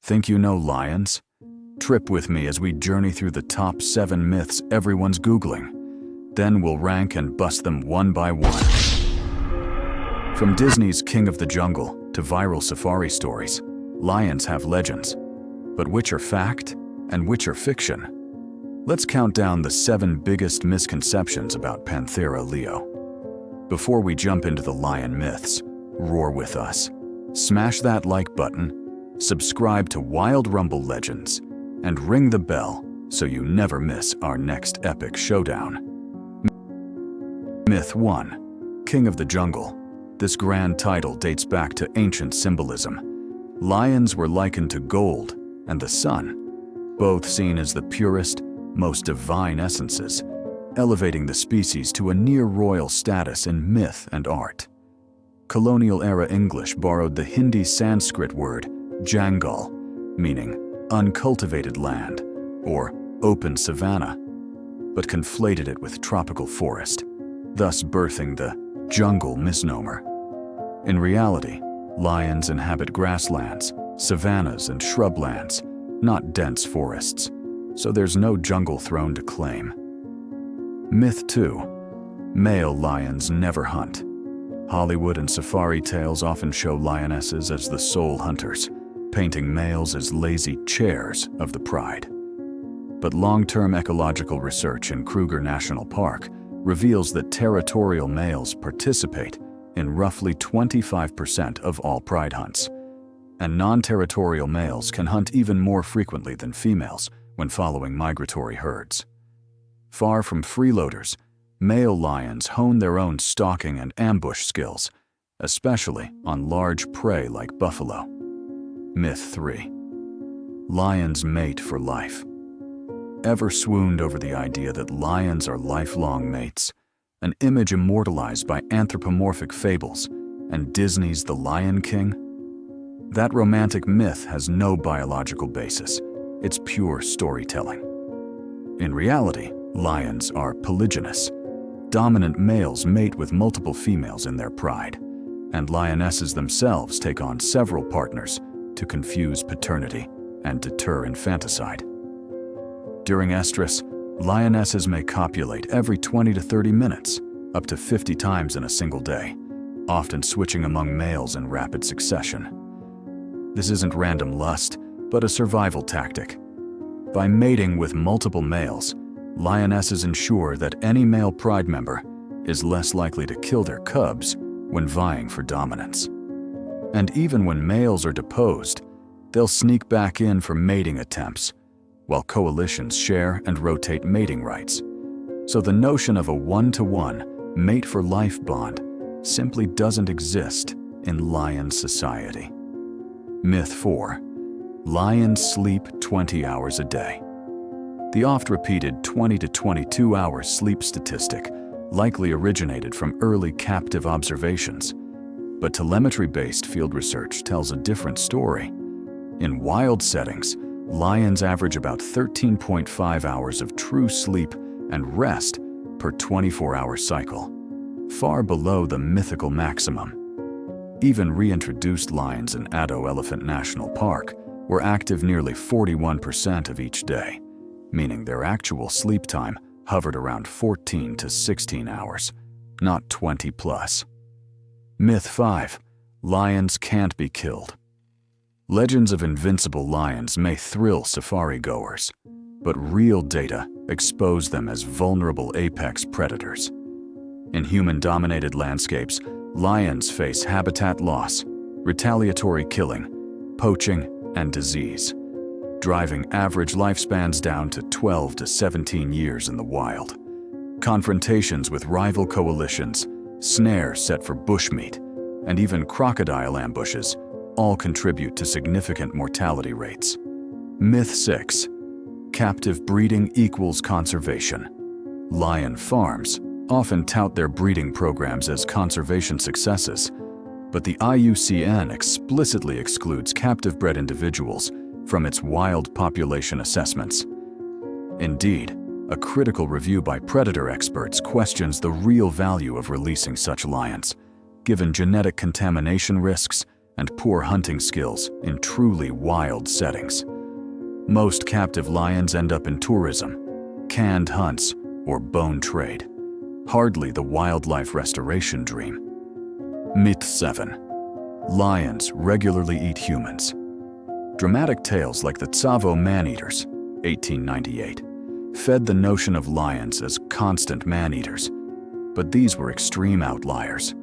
Think you know lions? Trip with me as we journey through the top 7 myths everyone's Googling. Then we'll rank and bust them one by one. From Disney's King of the Jungle to viral safari stories, lions have legends. But which are fact and which are fiction? Let's count down the 7 biggest misconceptions about Panthera leo. Before we jump into the lion myths, roar with us. Smash that like button, subscribe to Wild Rumble Legends, and ring the bell so you never miss our next epic showdown. Myth 1. King of the Jungle. This grand title dates back to ancient symbolism. Lions were likened to gold and the sun, both seen as the purest, most divine essences, elevating the species to a near-royal status in myth and art. Colonial-era English borrowed the Hindi Sanskrit word jangal, meaning uncultivated land or open savanna, but conflated it with tropical forest, thus birthing the jungle misnomer. In reality, lions inhabit grasslands, savannas, and shrublands, not dense forests, so there's no jungle throne to claim. Myth 2. Male lions never hunt. Hollywood and safari tales often show lionesses as the sole hunters, painting males as lazy chairs of the pride. But long-term ecological research in Kruger National Park reveals that territorial males participate in roughly 25% of all pride hunts, and non-territorial males can hunt even more frequently than females when following migratory herds. Far from freeloaders, male lions hone their own stalking and ambush skills, especially on large prey like buffalo. Myth 3. Lions mate for life. Ever swooned over the idea that lions are lifelong mates, an image immortalized by anthropomorphic fables and Disney's The Lion King? That romantic myth has no biological basis. It's pure storytelling. In reality, lions are polygynous. Dominant males mate with multiple females in their pride, and lionesses themselves take on several partners to confuse paternity and deter infanticide. During estrus, lionesses may copulate every 20 to 30 minutes, up to 50 times in a single day, often switching among males in rapid succession. This isn't random lust, but a survival tactic. By mating with multiple males, lionesses ensure that any male pride member is less likely to kill their cubs when vying for dominance. And even when males are deposed, they'll sneak back in for mating attempts, while coalitions share and rotate mating rights. So the notion of a one-to-one, mate-for-life bond simply doesn't exist in lion society. Myth 4. Lions sleep 20 hours a day. The oft-repeated 20 to 22-hour sleep statistic likely originated from early captive observations, but telemetry-based field research tells a different story. In wild settings, lions average about 13.5 hours of true sleep and rest per 24-hour cycle, far below the mythical maximum. Even reintroduced lions in Addo Elephant National Park were active nearly 41% of each day, meaning their actual sleep time hovered around 14 to 16 hours, not 20 plus. Myth 5. Lions can't be killed. Legends of invincible lions may thrill safari goers, but real data expose them as vulnerable apex predators. In human-dominated landscapes, lions face habitat loss, retaliatory killing, poaching, and disease, driving average lifespans down to 12 to 17 years in the wild. Confrontations with rival coalitions, snares set for bushmeat, and even crocodile ambushes all contribute to significant mortality rates. Myth 6. Captive breeding equals conservation. Lion farms often tout their breeding programs as conservation successes, but the IUCN explicitly excludes captive-bred individuals from its wild population assessments. Indeed, a critical review by predator experts questions the real value of releasing such lions, given genetic contamination risks and poor hunting skills in truly wild settings. Most captive lions end up in tourism, canned hunts, or bone trade. Hardly the wildlife restoration dream. Myth 7. Lions regularly eat humans. Dramatic tales like the Tsavo man-eaters, 1898, fed the notion of lions as constant man-eaters, but these were extreme outliers.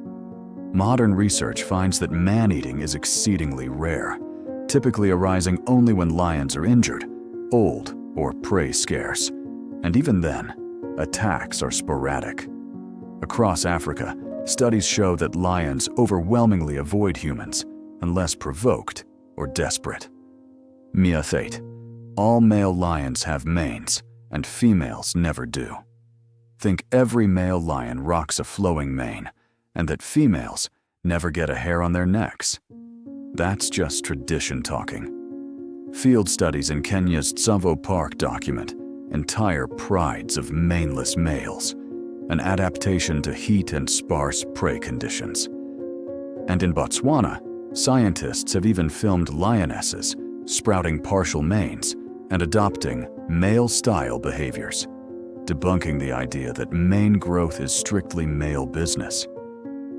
Modern research finds that man-eating is exceedingly rare, typically arising only when lions are injured, old, or prey scarce, and even then, attacks are sporadic. Across Africa, studies show that lions overwhelmingly avoid humans unless provoked or desperate. Myth 8. All male lions have manes, and females never do. Think every male lion rocks a flowing mane, and that females never get a hair on their necks. That's just tradition talking. Field studies in Kenya's Tsavo Park document entire prides of maneless males, an adaptation to heat and sparse prey conditions. And in Botswana, scientists have even filmed lionesses sprouting partial manes and adopting male-style behaviors, debunking the idea that mane growth is strictly male business.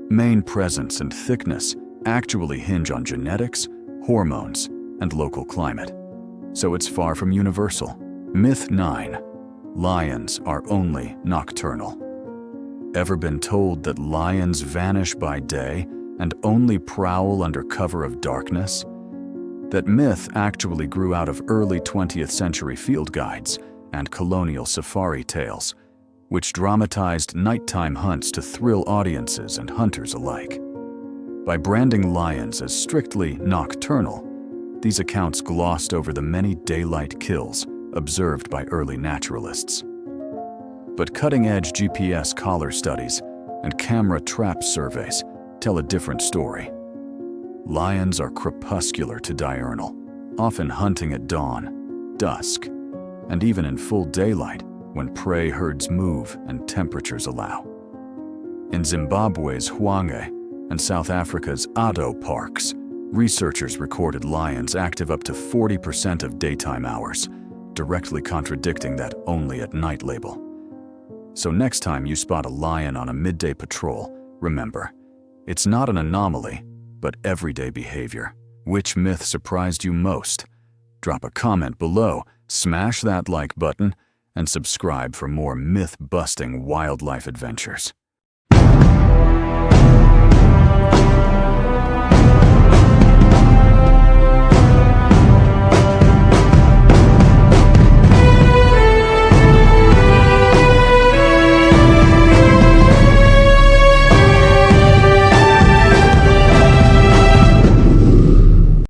Mane presence and thickness actually hinge on genetics, hormones, and local climate, so it's far from universal. Myth 9. Lions are only nocturnal. Ever been told that lions vanish by day and only prowl under cover of darkness? That myth actually grew out of early 20th century field guides and colonial safari tales, which dramatized nighttime hunts to thrill audiences and hunters alike. By branding lions as strictly nocturnal, these accounts glossed over the many daylight kills observed by early naturalists. But cutting-edge GPS collar studies and camera trap surveys tell a different story. Lions are crepuscular to diurnal, often hunting at dawn, dusk, and even in full daylight when prey herds move and temperatures allow. In Zimbabwe's Hwange and South Africa's Ado parks, researchers recorded lions active up to 40% of daytime hours, directly contradicting that only at night label. So next time you spot a lion on a midday patrol, remember, it's not an anomaly, but everyday behavior. Which myth surprised you most? Drop a comment below, smash that like button, and subscribe for more myth-busting wildlife adventures.